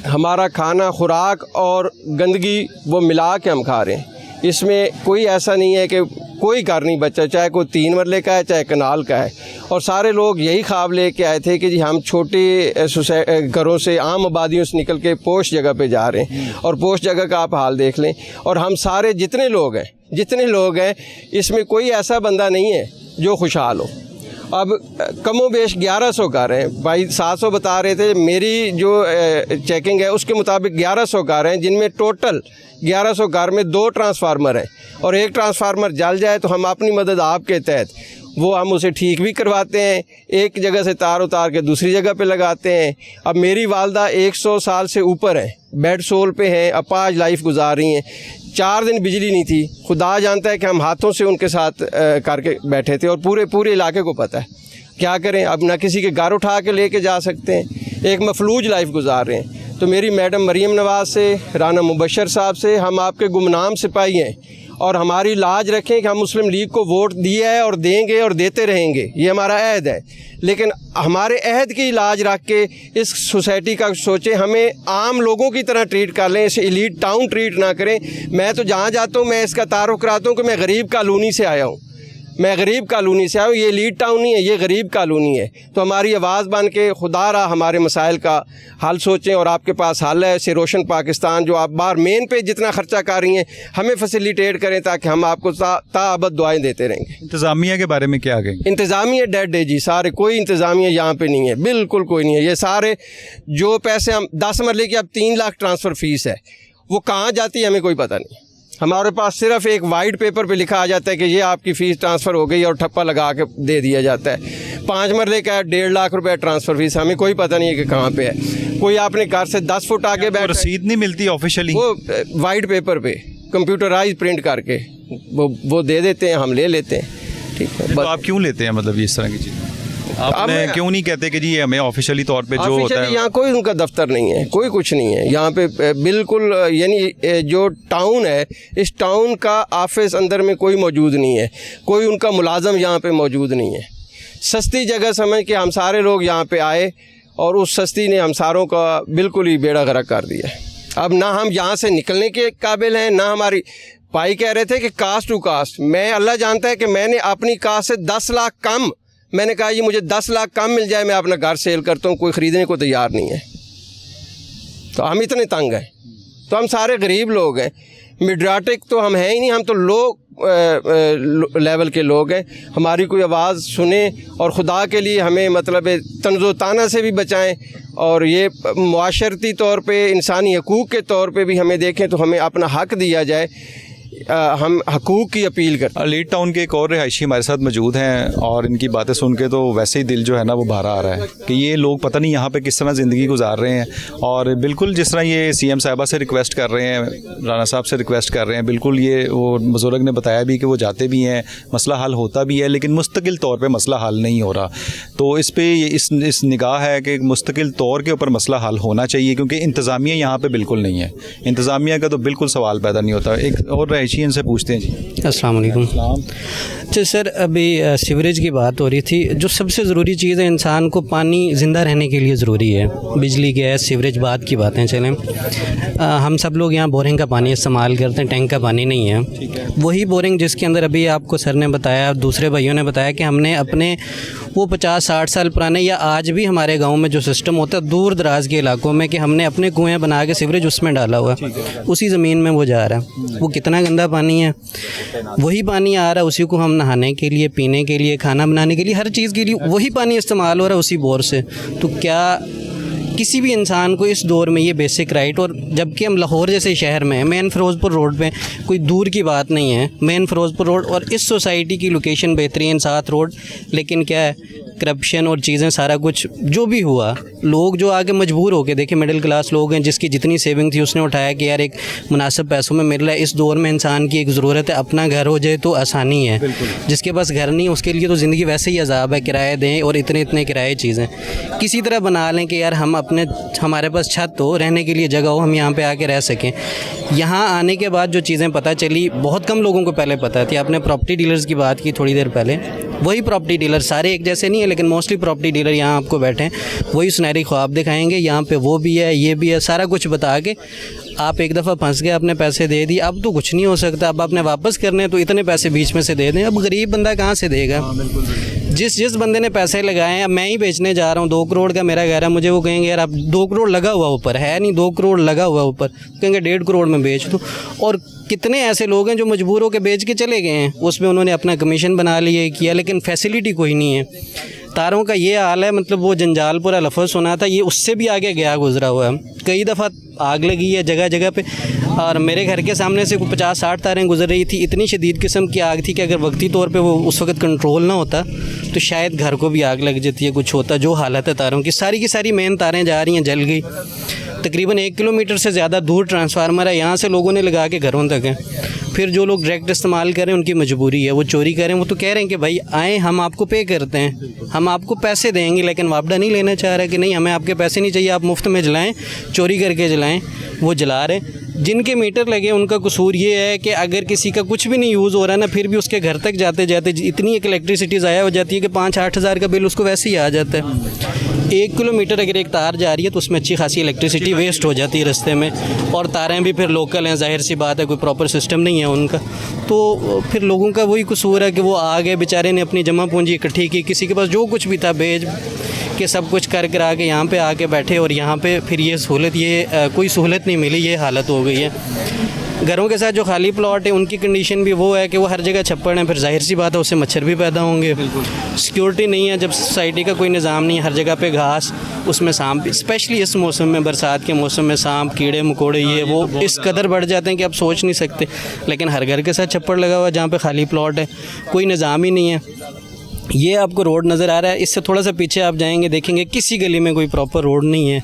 हमारा खाना खुराक और गंदगी वो मिला के हम खा रहे हैं। इसमें कोई ऐसा नहीं है कि कोई घर नहीं बचा, चाहे कोई 3 मरले का है चाहे कनाल का है। और सारे लोग यही ख्वाब लेके आए थे कि जी हम छोटे घरों से, आम आबादियों से निकल के पोश जगह पे जा रहे हैं। और पोश जगह का आप हाल देख लें। और हम सारे जितने लोग हैं इसमें कोई ऐसा बंदा नहीं है जो खुशहाल हो। अब कमो बेश 1100 घर हैं, भाई 700 बता रहे थे, मेरी जो चेकिंग है उसके मुताबिक 1100 घर हैं, जिनमें टोटल 1100 घर में 2 ट्रांसफार्मर हैं। और एक ट्रांसफार्मर जल जाए तो हम अपनी मदद आपके तहत वो हम उसे ठीक भी करवाते हैं, एक जगह से तार उतार के दूसरी जगह पे लगाते हैं। अब मेरी वालदा 100 साल से ऊपर है, बेड सोल पे हैं, अपाज लाइफ गुजार रही हैं। 4 दिन बिजली नहीं थी, खुदा जानता है कि हम हाथों से उनके साथ करके बैठे थे, और पूरे इलाके को पता है क्या करें। अब ना किसी के घर उठा के लेके जा सकते हैं, एक मफलूज लाइफ गुजार रहे हैं। तो मेरी मैडम मरीम नवाज़ से, राना मुबशर साहब से, हम आपके गुमनाम सिपाही हैं, और हमारी लाज रखें कि हम मुस्लिम लीग को वोट दिया है और देंगे और देते रहेंगे, ये हमारा अहद है। लेकिन हमारे अहद की लाज रख के इस सोसाइटी का सोचें, हमें आम लोगों की तरह ट्रीट कर लें, इसे एलीट टाउन ट्रीट ना करें। मैं तो जहाँ जाता हूँ मैं इसका तारुफ कराता हूँ कि मैं गरीब कॉलोनी से आया हूँ, ये एलीट टाउन नहीं है, ये गरीब कॉलोनी है। तो हमारी आवाज़ बन के खुदा रहा हमारे मसाइल का हल सोचें, और आपके पास हल है। से रोशन पाकिस्तान जो आप बार मेन पे जितना खर्चा कर रही हैं, हमें फैसिलिटेट करें ताकि हम आपको ताअबद दुआएं देते रहेंगे। इंतज़ामिया के बारे में क्या कहेंगे? इंतज़ामिया डेड है जी, सारे, कोई इंतज़ामिया यहाँ पे नहीं है, बिल्कुल कोई नहीं है। ये सारे जो पैसे हम 10 मरले की अब 3 लाख ट्रांसफ़र फ़ीस है, वो कहाँ जाती है हमें कोई पता नहीं। हमारे पास सिर्फ एक वाइट पेपर पे लिखा आ जाता है कि ये आपकी फ़ीस ट्रांसफ़र हो गई, और ठप्पा लगा के दे दिया जाता है। 5 मरले का 1.5 लाख रुपए ट्रांसफ़र फ़ीस, हमें कोई पता नहीं है कि कहाँ पे है। कोई आपने घर से 10 फुट आगे बैठ, रसीद नहीं मिलती ऑफिशियली, वो वाइट पेपर पे कंप्यूटराइज प्रिंट करके वो दे देते हैं, हम ले लेते हैं। ठीक है, तो आप क्यों लेते हैं मतलब इस तरह की चीज़? आपने क्यों नहीं कहते कि जी ये हमें ऑफिशियली तौर पे जो होता है? यहाँ कोई उनका दफ्तर नहीं है, कोई कुछ नहीं है यहाँ पे बिल्कुल, यानी जो टाउन है इस टाउन का ऑफिस अंदर में कोई मौजूद नहीं है, कोई उनका मुलाजम यहाँ पे मौजूद नहीं है। सस्ती जगह समझ के हम सारे लोग यहाँ पे आए और उस सस्ती ने हम सारों का बिल्कुल ही बेड़ा गर्क कर दिया। अब ना हम यहाँ से निकलने के काबिल हैं, ना हमारी भाई कह रहे थे कि कास्ट टू कास्ट, मैं अल्लाह जानता है कि मैंने अपनी कास्ट से 10 लाख कम, मैंने कहा ये मुझे 10 लाख कम मिल जाए मैं अपना घर सेल करता हूँ, कोई ख़रीदने को तैयार नहीं है। तो हम इतने तंग हैं, तो हम सारे गरीब लोग हैं, मिडराटिक तो हम हैं ही नहीं, हम तो लो लेवल के लोग हैं। हमारी कोई आवाज़ सुने और ख़ुदा के लिए हमें मतलब तंज़ो ताना से भी बचाएं, और ये मुआशरती तौर पे इंसानी हकूक़ के तौर पे भी हमें देखें तो हमें अपना हक़ दिया जाए। हम हकूक़ की अपील करते हैं। लीड टाउन के एक और रिहायशी हमारे साथ मौजूद हैं और इनकी बातें सुन के तो वैसे ही दिल जो है ना वो भरा आ रहा है कि ये लोग पता नहीं यहाँ पे किस तरह ज़िंदगी गुजार रहे हैं। और बिल्कुल जिस तरह ये सीएम साहिबा से रिक्वेस्ट कर रहे हैं, राना साहब से रिक्वेस्ट कर रहे हैं, बिल्कुल ये वो बुज़ुर्ग ने बताया भी कि वो जाते भी हैं, मसला हल होता भी है, लेकिन मुस्तकिल तौर पर मसला हल नहीं हो रहा। तो इस पर इस निगाह है कि मुस्तकिल तौर के ऊपर मसला हल होना चाहिए, क्योंकि इंतज़ामिया यहाँ पर बिल्कुल नहीं है। इंतज़ामिया का तो बिल्कुल सवाल पैदा नहीं होता। एक और इनसे पूछते हैं जी। अस्सलाम वालेकुम। जी सर, अभी सीवरेज की बात हो रही थी। जो सबसे ज़रूरी चीज़ है, इंसान को पानी ज़िंदा रहने के लिए ज़रूरी है। बिजली, गैस, सीवरेज बाद की बातें चलें, हम सब लोग यहाँ बोरिंग का पानी इस्तेमाल करते हैं, टैंक का पानी नहीं है। वही बोरिंग जिसके अंदर अभी आपको सर ने बताया, दूसरे भाइयों ने बताया कि हमने अपने वो 50-60 साल पुराने या आज भी हमारे गाँव में जो सिस्टम होता है दूर दराज के इलाकों में, कि हमने अपने कुएँ बना के सीवरेज उसमें डाला हुआ, उसी ज़मीन में वो जा रहा है। वो कितना गंदा पानी है, वही पानी आ रहा है, उसी को हम नहाने के लिए, पीने के लिए, खाना बनाने के लिए, हर चीज़ के लिए वही पानी इस्तेमाल हो रहा है उसी बोर से। तो क्या किसी भी इंसान को इस दौर में ये बेसिक राइट, और जबकि हम लाहौर जैसे शहर में हैं, मेन फ़िरोज़पुर रोड पे, कोई दूर की बात नहीं है, मेन फ़िरोज़पुर रोड, और इस सोसाइटी की लोकेशन बेहतरीन, साथ रोड, लेकिन क्या है, करप्शन और चीज़ें, सारा कुछ जो भी हुआ, लोग जो आगे मजबूर हो गए, देखिए मिडिल क्लास लोग हैं, जिसकी जितनी सेविंग थी उसने उठाया कि यार एक मुनासिब पैसों में मिल रहा है। इस दौर में इंसान की एक ज़रूरत है, अपना घर हो जाए तो आसानी है, जिसके पास घर नहीं उसके लिए तो ज़िंदगी वैसे ही अजाब है, किराए दें और इतने इतने किराए चीज़ें किसी तरह बना लें कि यार हम हमारे पास छत हो, रहने के लिए जगह हो, हम यहाँ पे आके रह सकें। यहाँ आने के बाद जो चीज़ें पता चली, बहुत कम लोगों को पहले पता थी। आपने प्रॉपर्टी डीलर्स की बात की थोड़ी देर पहले, वही प्रॉपर्टी डीलर, सारे एक जैसे नहीं है लेकिन मोस्टली प्रॉपर्टी डीलर यहाँ आपको बैठे हैं, वही सुनहरी ख्वाब दिखाएंगे, यहाँ पे वो भी है, ये भी है, सारा कुछ बता के आप एक दफ़ा फंस गए, अपने पैसे दे दिए, अब तो कुछ नहीं हो सकता, अब आपने वापस करने हैं तो इतने पैसे बीच में से दे दें। अब गरीब बंदा कहाँ से देगा? जिस बंदे ने पैसे लगाए हैं, मैं ही बेचने जा रहा हूँ, 2 करोड़ का मेरा घर है, मुझे वो कहेंगे यार आप 2 करोड़ लगा हुआ ऊपर है, नहीं 2 करोड़ लगा हुआ ऊपर, कहेंगे 1.5 करोड़ में बेच दो। और कितने ऐसे लोग हैं जो मजबूर होकर बेच के चले गए हैं, उसमें उन्होंने अपना कमीशन बना लिए किया, लेकिन फैसिलिटी कोई नहीं है। तारों का ये हाल है, मतलब वो जंजालपुरा लफज सुना था, ये उससे भी आगे गया गुजरा हुआ है। कई दफ़ा आग लगी है जगह जगह पे, और मेरे घर के सामने से 50-60 तारें गुजर रही थी। इतनी शदीद किस्म की आग थी कि अगर वक्ती तौर पे वो उस वक्त कंट्रोल ना होता तो शायद घर को भी आग लग जाती है, कुछ होता। जो हालत है तारों की सारी मेन तारें जा रही हैं, जल गई। तकरीबन 1 किलोमीटर से ज़्यादा दूर ट्रांसफार्मर है, यहाँ से लोगों ने लगा के घरों तक है। फिर जो लोग डायरेक्ट इस्तेमाल करें उनकी मजबूरी है, वो चोरी करें, वो तो कह रहे हैं कि भाई आए, हम आपको पे करते हैं, हम आपको पैसे देंगे, लेकिन वापडा नहीं लेना चाह रहा कि नहीं हमें आपके पैसे नहीं चाहिए, आप मुफ्त में जलाएं, चोरी करके जलाएं। वो जला रहे। जिनके मीटर लगे उनका कसूर ये है कि अगर किसी का कुछ भी नहीं यूज़ हो रहा है ना, फिर भी उसके घर तक जाते जाते इतनी एक इलेक्ट्रिसिटी ज़ाया हो जाती है कि 5-8 हज़ार का बिल उसको वैसे ही आ जाता है। 1 किलोमीटर अगर एक तार जा रही है तो उसमें अच्छी खासी इलेक्ट्रिसिटी वेस्ट हो जाती है रास्ते में, और तारें भी फिर लोकल हैं, जाहिर सी बात है, कोई प्रॉपर सिस्टम नहीं है उनका। तो फिर लोगों का वही कसूर है कि वो आ गए, बेचारे ने अपनी जमा पूंजी इकट्ठी की, किसी के पास जो कुछ भी था बेच के सब कुछ कर करा के यहाँ पे आके बैठे, और यहाँ पे फिर ये सहूलत, कोई सहूलत नहीं मिली, ये हालत हो गई है। घरों के साथ जो खाली प्लॉट है उनकी कंडीशन भी वो है कि वो हर जगह छप्पड़ हैं, फिर जाहिर सी बात है उससे मच्छर भी पैदा होंगे। सिक्योरिटी नहीं है, जब सोसाइटी का कोई निज़ाम नहीं है, हर जगह पे घास, उसमें सांप, स्पेशली इस मौसम में, बरसात के मौसम में सांप, कीड़े मकोड़े, ये वो इस कदर बढ़ जाते हैं कि आप सोच नहीं सकते। लेकिन हर घर के साथ छप्पड़ लगा हुआ है जहाँ पर खाली प्लॉट है, कोई निज़ाम ही नहीं है। ये आपको रोड नज़र आ रहा है, इससे थोड़ा सा पीछे आप जाएंगे देखेंगे किसी गली में कोई प्रॉपर रोड नहीं है।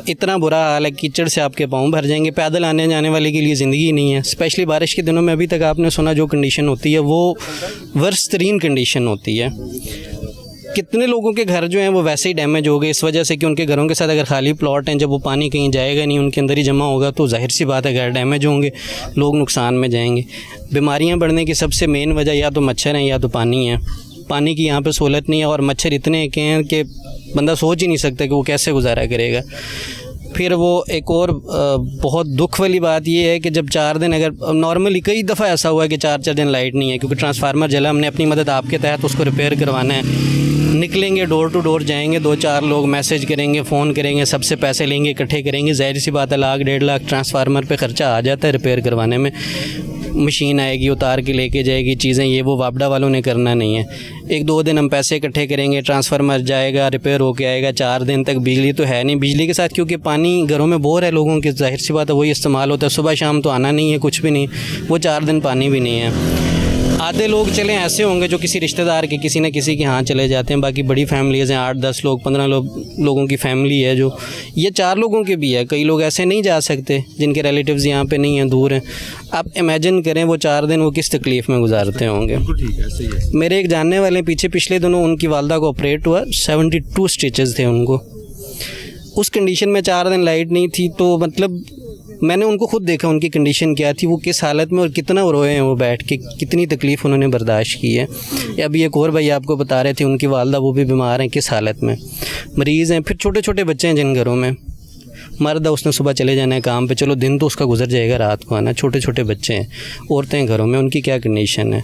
इतना बुरा हाल है, कीचड़ से आपके पाँव भर जाएंगे, पैदल आने जाने वाले के लिए ज़िंदगी नहीं है। स्पेशली बारिश के दिनों में अभी तक आपने सुना जो कंडीशन होती है वो वर्स्ट तरीन कंडीशन होती है। कितने लोगों के घर जो हैं वो वैसे ही डैमेज हो गए इस वजह से कि उनके घरों के साथ अगर खाली प्लॉट हैं, जब वो पानी कहीं जाएगा नहीं, उनके अंदर ही जमा होगा, तो जाहिर सी बात है घर डैमेज होंगे, लोग नुकसान में जाएंगे। बीमारियां बढ़ने की सबसे मेन वजह या तो मच्छर हैं या तो पानी है। पानी की यहाँ पे सहूलत नहीं है और मच्छर इतने के हैं कि बंदा सोच ही नहीं सकता कि वो कैसे गुजारा करेगा। फिर वो एक और बहुत दुख वाली बात ये है कि जब 4 दिन, अगर नॉर्मली कई दफ़ा ऐसा हुआ है कि 4 दिन लाइट नहीं है क्योंकि ट्रांसफार्मर जला, हमने अपनी मदद आपके तहत उसको रिपेयर करवाना है, निकलेंगे डोर टू डोर जाएंगे, 2-4 लोग मैसेज करेंगे, फ़ोन करेंगे, सबसे पैसे लेंगे, इकट्ठे करेंगे, जाहिर सी बात है 1-1.5 लाख ट्रांसफार्मर पे ख़र्चा आ जाता है रिपेयर करवाने में। मशीन आएगी, उतार के लेके जाएगी चीज़ें, ये वो वापडा वालों ने करना नहीं है। 1-2 दिन हम पैसे इकट्ठे करेंगे, ट्रांसफार्मर जाएगा, रिपेयर होके आएगा, 4 दिन तक बिजली तो है नहीं। बिजली के साथ क्योंकि पानी घरों में बोर है लोगों के, जाहिर सी बात है वही इस्तेमाल होता है, सुबह शाम तो आना नहीं है, कुछ भी नहीं, वो 4 दिन पानी भी नहीं है। आधे लोग चले ऐसे होंगे जो किसी रिश्तेदार के किसी न किसी के यहाँ चले जाते हैं, बाकी बड़ी फैमिलीज़ हैं, 8-10 लोग 15 लोगों की फैमिली है, जो ये 4 लोगों के भी है। कई लोग ऐसे नहीं जा सकते जिनके रिलेटिव्स यहाँ पे नहीं हैं, दूर हैं। आप इमेजिन करें वो 4 दिन वो किस तकलीफ़ में गुजारते होंगे। मेरे एक जानने वाले पीछे पिछले दिनों उनकी वालदा को ऑपरेट हुआ, 72 स्टिचेस थे उनको। उस कंडीशन में 4 दिन लाइट नहीं थी, तो मतलब मैंने उनको खुद देखा उनकी कंडीशन क्या थी, वो किस हालत में और कितना रोए हैं वो बैठ के, कितनी तकलीफ़ उन्होंने बर्दाश्त की है। अभी एक और भाई आपको बता रहे थे उनकी वालदा वो भी बीमार हैं, किस हालत में मरीज़ हैं। फिर छोटे छोटे बच्चे हैं जिन घरों में, मर्द है उसने सुबह चले जाना है काम पे, चलो दिन तो उसका गुजर जाएगा, रात को आना, छोटे छोटे बच्चे हैं, औरतें घरों में, उनकी क्या कंडीशन है।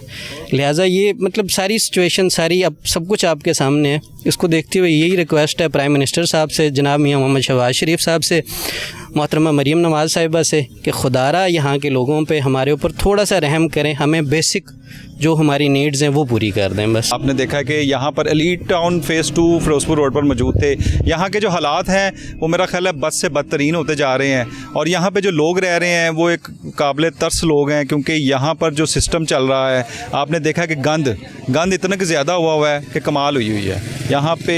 लिहाजा ये मतलब सारी सिचुएशन, सारी अब सब कुछ आपके सामने है। इसको देखते हुए यही रिक्वेस्ट है प्राइम मिनिस्टर साहब से, जनाब मियां मोहम्मद शहबाज शरीफ साहब से, मोहतरमा मरीम नवाज़ साहिबा से, कि खुदारा यहाँ के लोगों पे हमारे ऊपर थोड़ा सा रहम करें, हमें बेसिक जो हमारी नीड्स हैं वो पूरी कर दें बस। आपने देखा कि यहाँ पर Elite Town phase 2 Ferozepur road पर मौजूद थे। यहाँ के जो हालात हैं वो मेरा ख्याल है बद से बदतरीन होते जा रहे हैं, और यहाँ पे जो लोग रह रहे हैं वो एक काबिल तरस लोग हैं, क्योंकि यहाँ पर जो सिस्टम चल रहा है, आपने देखा कि गंद इतना कि ज़्यादा हुआ है कि कमाल हुई है। यहाँ पे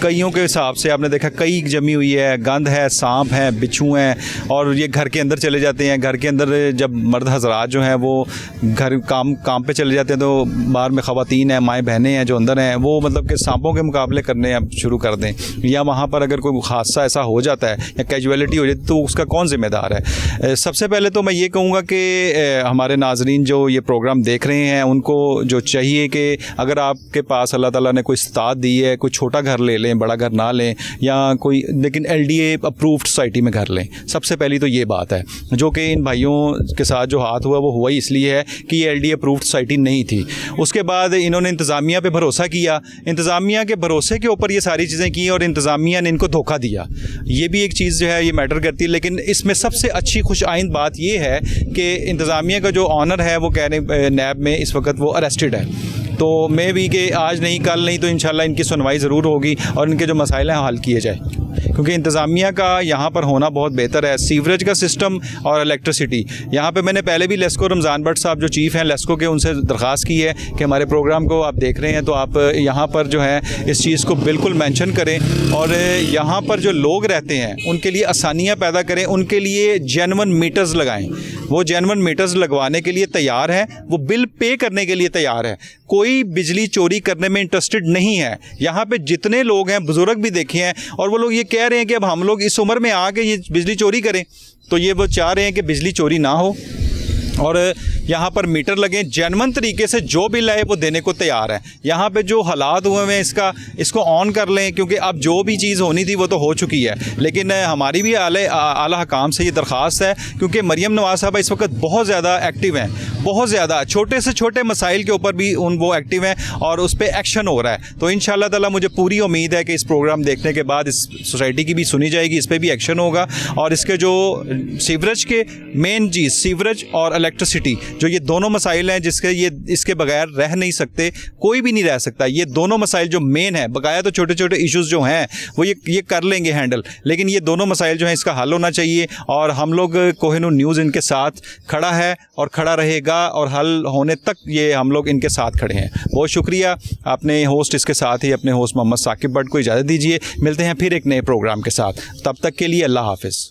कईयों के हिसाब से आपने देखा कई जमी हुई है, गंद है, सांप है, बिच्छू हैं, और ये घर के अंदर चले जाते हैं। घर के अंदर जब मर्द हजरात जो हैं वो घर काम पे चले जाते हैं, तो बाहर में ख़वातीन हैं, माएँ बहनें हैं जो अंदर हैं, वो मतलब कि सांपों के मुकाबले करने अब शुरू कर दें, या वहाँ पर अगर कोई हादसा ऐसा हो जाता है या कैजुअलिटी हो जाती तो उसका कौन ज़िम्मेदार है। सबसे पहले तो मैं ये कहूँगा कि हमारे नाजरीन जो ये प्रोग्राम देख रहे हैं उनको जो चाहिए कि अगर आपके पास अल्लाह ताला ने कोई इस्तात दी है, कोई छोटा घर ले लें, बड़ा घर ना लें, या कोई लेकिन LDA अप्रूव्ड सोसाइटी में घर लें। सबसे पहली तो ये बात है, जो कि इन भाइयों के साथ जो हाथ हुआ वो हुआ ही इसलिए है कि ये LDA अप्रूव्ड सोसाइटी नहीं थी। उसके बाद इन्होंने इंतज़ामिया पे भरोसा किया, इंतज़ामिया के भरोसे के ऊपर ये सारी चीज़ें की और इंतज़ामिया ने इनको धोखा दिया। ये भी एक चीज़ जो है ये मैटर करती है। लेकिन इसमें सबसे अच्छी खुश आइंद बात ये है कि इंतज़ामिया का जो ऑनर है वो कह रहे नैब में इस वक्त वो अरेस्टेड है, तो मे भी कि आज नहीं कल नहीं तो इंशाल्लाह इनकी सुनवाई ज़रूर होगी और इनके जो मसाइल हैं हल किए जाए, क्योंकि इंतज़ामिया का यहाँ पर होना बहुत बेहतर है। सीवरेज का सिस्टम और इलेक्ट्रिसिटी, यहाँ पे मैंने पहले भी लेस्को रमज़ान भट्ट साहब जो चीफ़ हैं लेस्को के, उनसे दरख्वास्त की है कि हमारे प्रोग्राम को आप देख रहे हैं तो आप यहाँ पर जो है इस चीज़ को बिल्कुल मेंशन करें, और यहाँ पर जो लोग रहते हैं उनके लिए आसानियाँ पैदा करें, उनके लिए जेन्युइन मीटर्स लगाएँ। वो जेन्युइन मीटर्स लगवाने के लिए तैयार है, वो बिल पे करने के लिए तैयार है, कोई बिजली चोरी करने में इंटरेस्टेड नहीं है। यहाँ पे जितने लोग हैं, बुजुर्ग भी देखे हैं, और वो लोग ये कह रहे हैं कि अब हम लोग इस उम्र में आके ये बिजली चोरी करें, तो ये वो चाह रहे हैं कि बिजली चोरी ना हो और यहाँ पर मीटर लगे, जेन्युइन तरीके से जो बिल आए वो देने को तैयार है। यहाँ पे जो हालात हुए हैं इसको ऑन कर लें, क्योंकि अब जो भी चीज़ होनी थी वो तो हो चुकी है। लेकिन हमारी भी आला हकाम से ये दरख्वास्त है, क्योंकि मरीम नवाज़ साहब इस वक्त बहुत ज़्यादा एक्टिव हैं, बहुत ज़्यादा छोटे से छोटे मसाइल के ऊपर भी वो एक्टिव हैं और उस पर एक्शन हो रहा है। तो इंशाअल्लाह ताला मुझे पूरी उम्मीद है कि इस प्रोग्राम देखने के बाद इस सोसाइटी की भी सुनी जाएगी, इस पर भी एक्शन होगा, और इसके जो सीवरेज के मेन चीज़ सीवरेज और इलेक्ट्रिसिटी, जो ये दोनों मसाइल हैं जिसके ये इसके बगैर रह नहीं सकते, कोई भी नहीं रह सकता। ये दोनों मसाइल जो मेन है, बकाया तो छोटे छोटे इश्यूज़ जो हैं वो ये कर लेंगे हैंडल, लेकिन ये दोनों मसाइल जो हैं इसका हल होना चाहिए, और हम लोग कोहिनूर न्यूज़ इनके साथ खड़ा है और खड़ा रहेगा, और हल होने तक ये हम लोग इनके साथ खड़े हैं। बहुत शुक्रिया। अपने होस्ट इसके साथ ही अपने होस्ट मोहम्मद साकिब भट्ट को इजाज़त दीजिए। मिलते हैं फिर एक नए प्रोग्राम के साथ, तब तक के लिए अल्लाह हाफ़िज़।